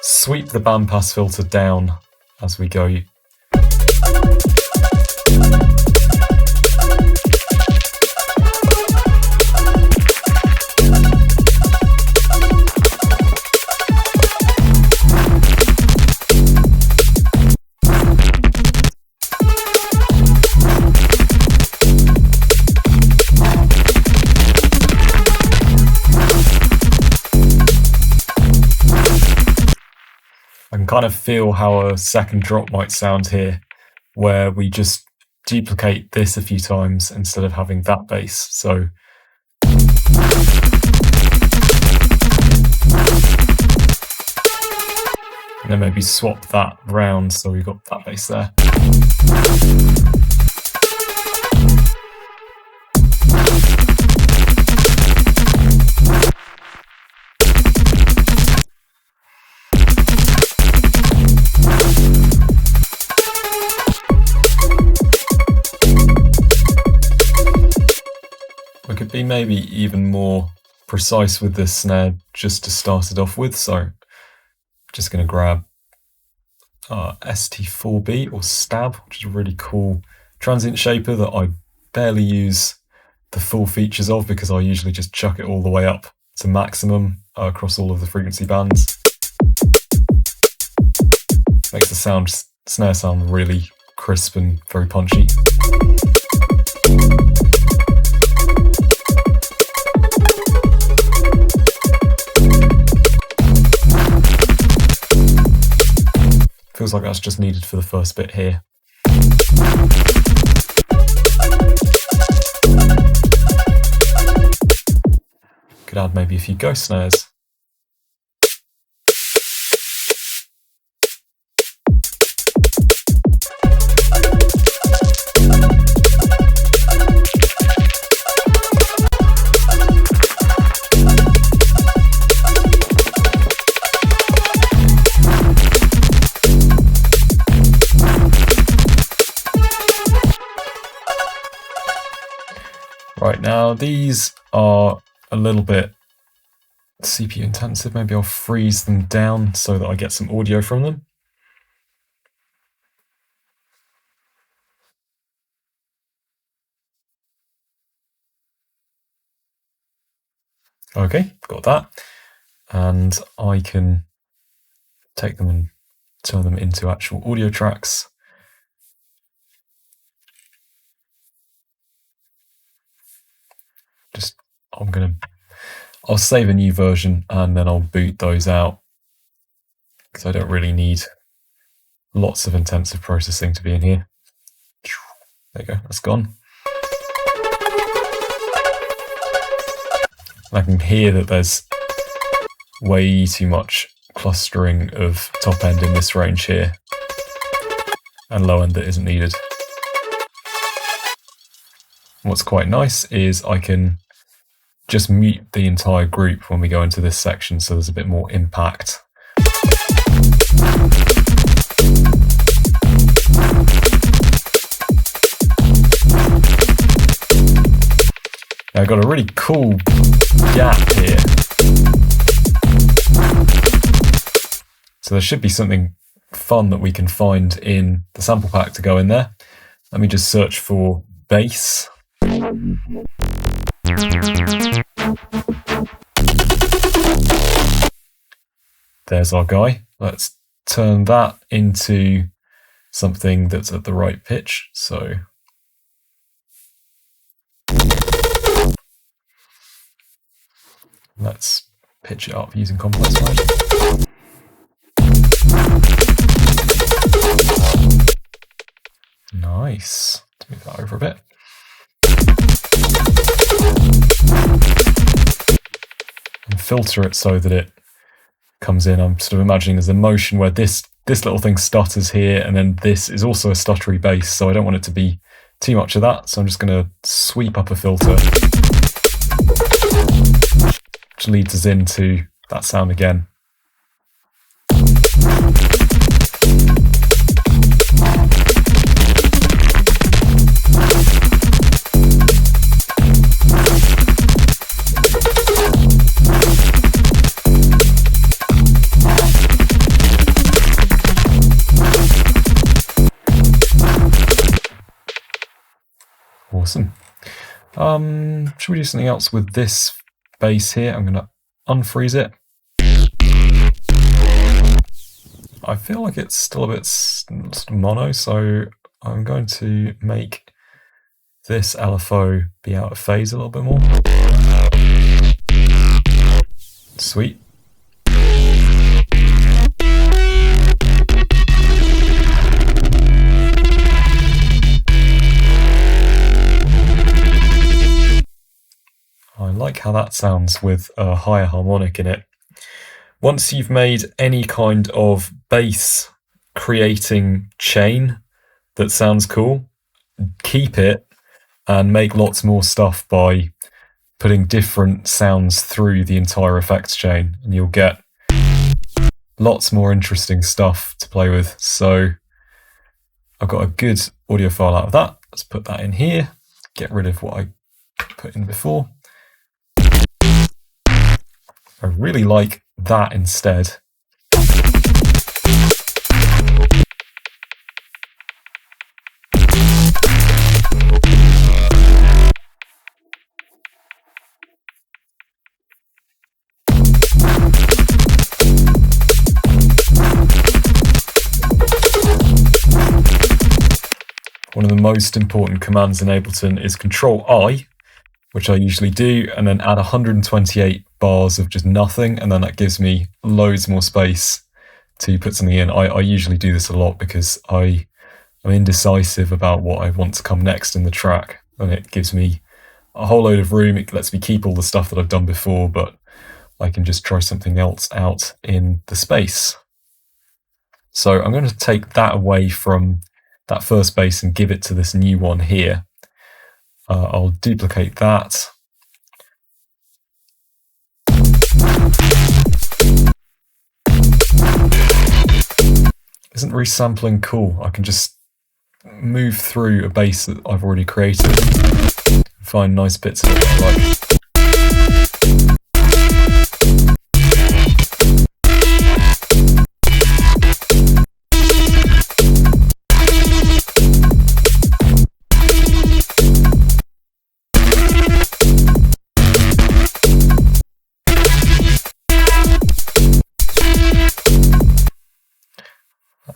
sweep the bandpass filter down as we go. kind of feel how a second drop might sound here, where we just duplicate this a few times instead of having that bass. So and then maybe swap that round so we got that bass there. We could be maybe even more precise with this snare just to start it off with, so just going to grab ST4B or Stab, which is a really cool transient shaper that I barely use the full features of because I usually just chuck it all the way up to maximum across all of the frequency bands. Makes the snare sound really crisp and very punchy. Feels like that's just needed for the first bit here. Could add maybe a few ghost snares. Right, now these are a little bit CPU intensive. Maybe I'll freeze them down so that I get some audio from them. Okay, got that. And I can take them and turn them into actual audio tracks. I'll save a new version and then I'll boot those out because I don't really need lots of intensive processing to be in here. There you go, that's gone. I can hear that there's way too much clustering of top end in this range here and low end that isn't needed. What's quite nice is I can just mute the entire group when we go into this section so there's a bit more impact. Now I've got a really cool gap here. So there should be something fun that we can find in the sample pack to go in there. Let me just search for bass. There's our guy. Let's turn that into something that's at the right pitch. So let's pitch it up using complex mode. Nice. Let's move that over a bit. And filter it so that it comes in. I'm sort of imagining there's a motion where this little thing stutters here, and then this is also a stuttery bass, so I don't want it to be too much of that, so I'm just going to sweep up a filter, which leads us into that sound again. Awesome. Should we do something else with this bass here? I'm going to unfreeze it. I feel like it's still a bit mono, so I'm going to make this LFO be out of phase a little bit more. Sweet. like how that sounds with a higher harmonic in it. Once you've made any kind of bass creating chain that sounds cool, keep it and make lots more stuff by putting different sounds through the entire effects chain, and you'll get lots more interesting stuff to play with. So I've got a good audio file out of that. Let's put that in here, get rid of what I put in before. I really like that instead. One of the most important commands in Ableton is Control-I, which I usually do, and then add 128 bars of just nothing, and then that gives me loads more space to put something in. I usually do this a lot because I'm indecisive about what I want to come next in the track, and it gives me a whole load of room. It lets me keep all the stuff that I've done before, but I can just try something else out in the space. So I'm going to take that away from that first bass and give it to this new one here. I'll duplicate that. Isn't resampling cool? I can just move through a bass that I've already created, find nice bits of it that I like.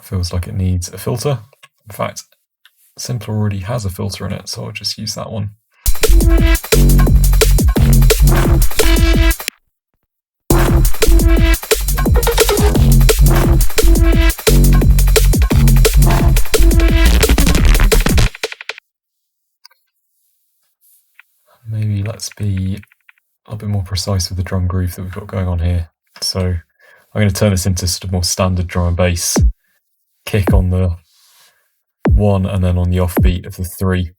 Feels like it needs a filter. In fact, Simpler already has a filter in it, so I'll just use that one. Maybe let's be a little bit more precise with the drum groove that we've got going on here. So I'm going to turn this into sort of more standard drum and bass. Kick on the 1 and then on the offbeat of the 3.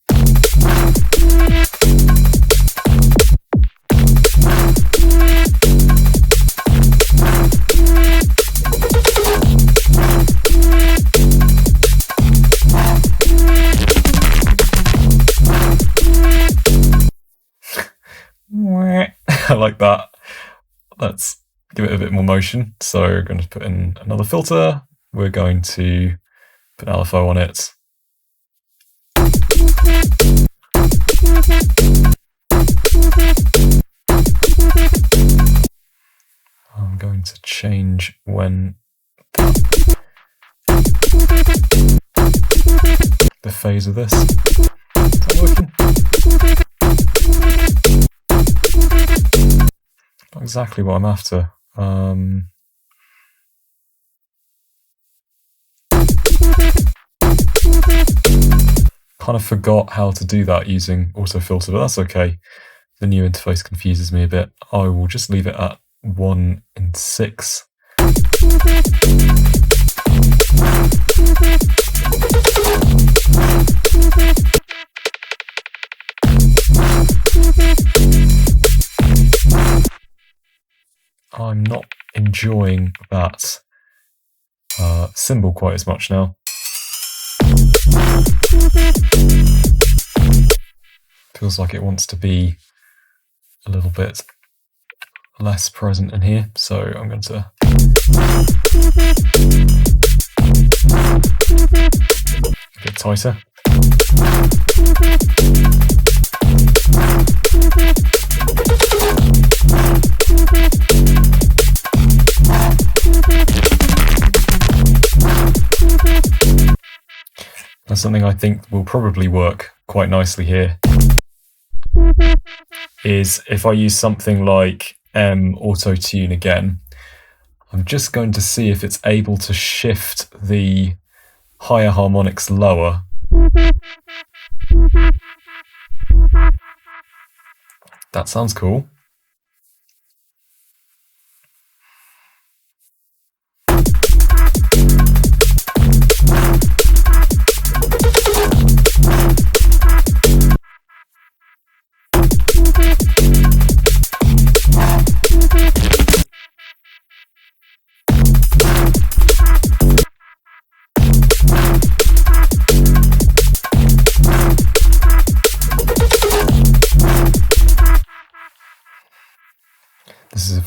I like that. Let's give it a bit more motion. So we're going to put in another filter. We're going to put an LFO on it. I'm going to change when the phase of this. Is that working? Not exactly what I'm after. Kind of forgot how to do that using autofilter, but that's okay. The new interface confuses me a bit. I will just leave it at 1 in 6. I'm not enjoying that cymbal quite as much now. Feels like it wants to be a little bit less present in here, so I'm going to a bit tighter. That's something I think will probably work quite nicely here, is if I use something like Autotune again, I'm just going to see if it's able to shift the higher harmonics lower. That sounds cool.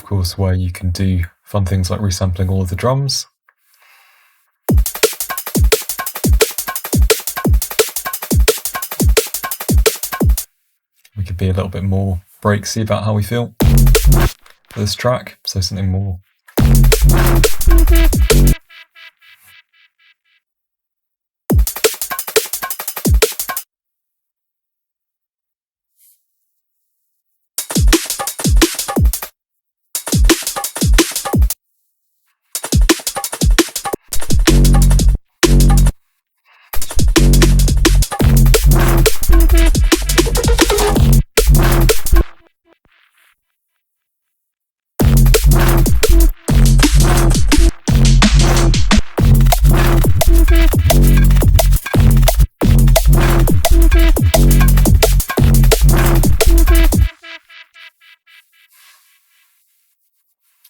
of course, where you can do fun things like resampling all of the drums. We could be a little bit more breaksy about how we feel for this track, so something more.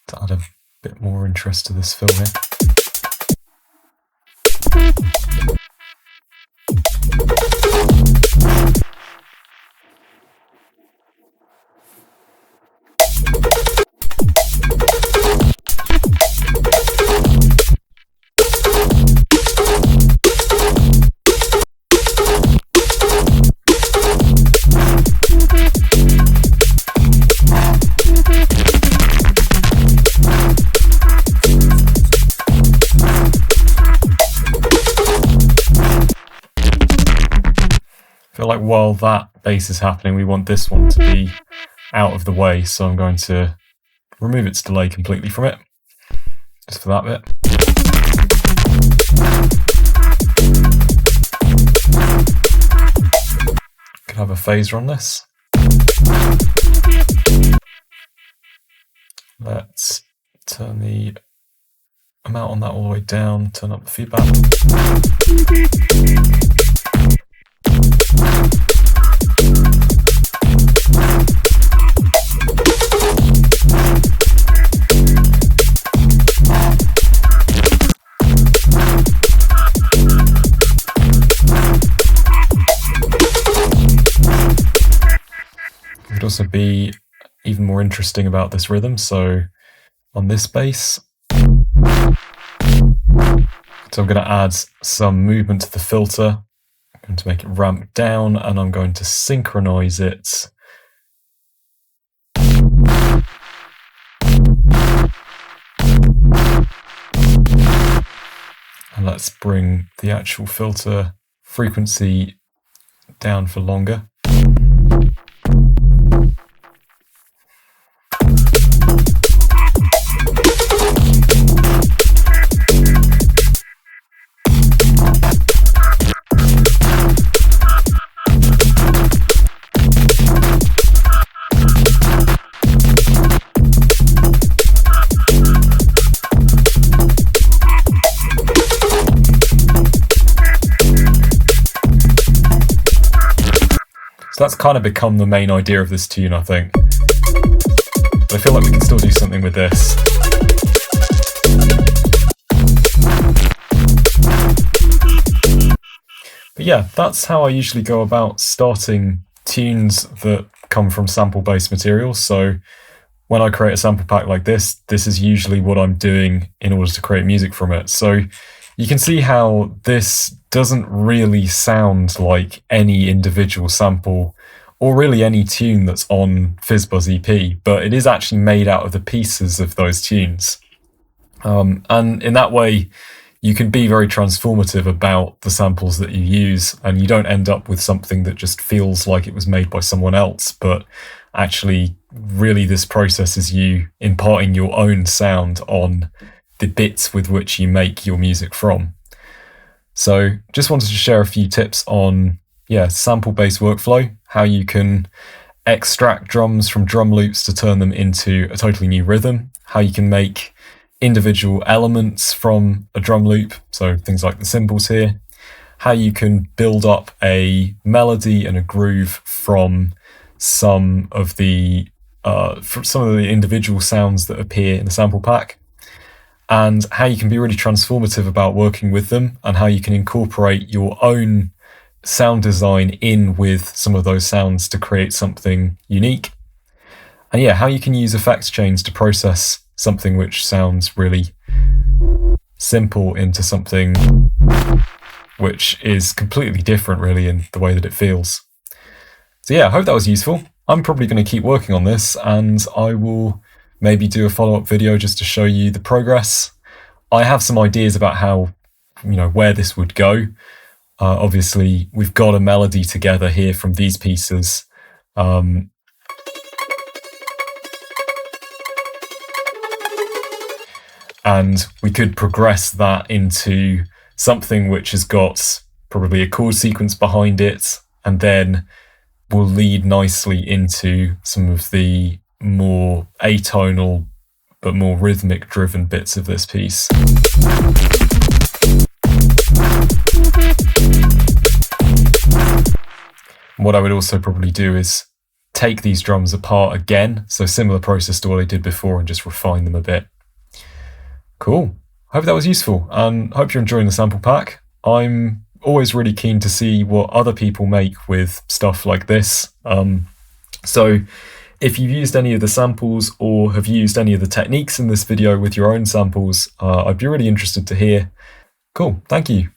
To add a bit more interest to this fill here. I feel like while that bass is happening, we want this one to be out of the way, so I'm going to remove its delay completely from it, just for that bit. Could have a phaser on this. Let's turn the amount on that all the way down, turn up the feedback. It could also be even more interesting about this rhythm, so on this bass, so I'm going to add some movement to the filter. I'm going to make it ramp down, and I'm going to synchronize it and let's bring the actual filter frequency down for longer. So that's kind of become the main idea of this tune, I think. But I feel like we can still do something with this. But yeah, that's how I usually go about starting tunes that come from sample-based materials. So when I create a sample pack like this is usually what I'm doing in order to create music from it. So you can see how this doesn't really sound like any individual sample or really any tune that's on Fizzbuzz EP, but it is actually made out of the pieces of those tunes. And in that way, you can be very transformative about the samples that you use, and you don't end up with something that just feels like it was made by someone else, but actually really this process is you imparting your own sound on the bits with which you make your music from. So just wanted to share a few tips on sample-based workflow, how you can extract drums from drum loops to turn them into a totally new rhythm, how you can make individual elements from a drum loop, so things like the cymbals here, how you can build up a melody and a groove from some of the individual sounds that appear in the sample pack, and how you can be really transformative about working with them, and how you can incorporate your own sound design in with some of those sounds to create something unique. and yeah, how you can use effects chains to process something which sounds really simple into something which is completely different really in the way that it feels. So yeah, I hope that was useful. I'm probably going to keep working on this, and I will maybe do a follow-up video just to show you the progress. I have some ideas about how, where this would go. Obviously, we've got a melody together here from these pieces. And we could progress that into something which has got probably a chord sequence behind it, and then will lead nicely into some of the more atonal but more rhythmic driven bits of this piece. What I would also probably do is take these drums apart again, so similar process to what I did before, and just refine them a bit. Cool. Hope that was useful, and hope you're enjoying the sample pack. I'm always really keen to see what other people make with stuff like this. So if you've used any of the samples or have used any of the techniques in this video with your own samples, I'd be really interested to hear. Cool, thank you.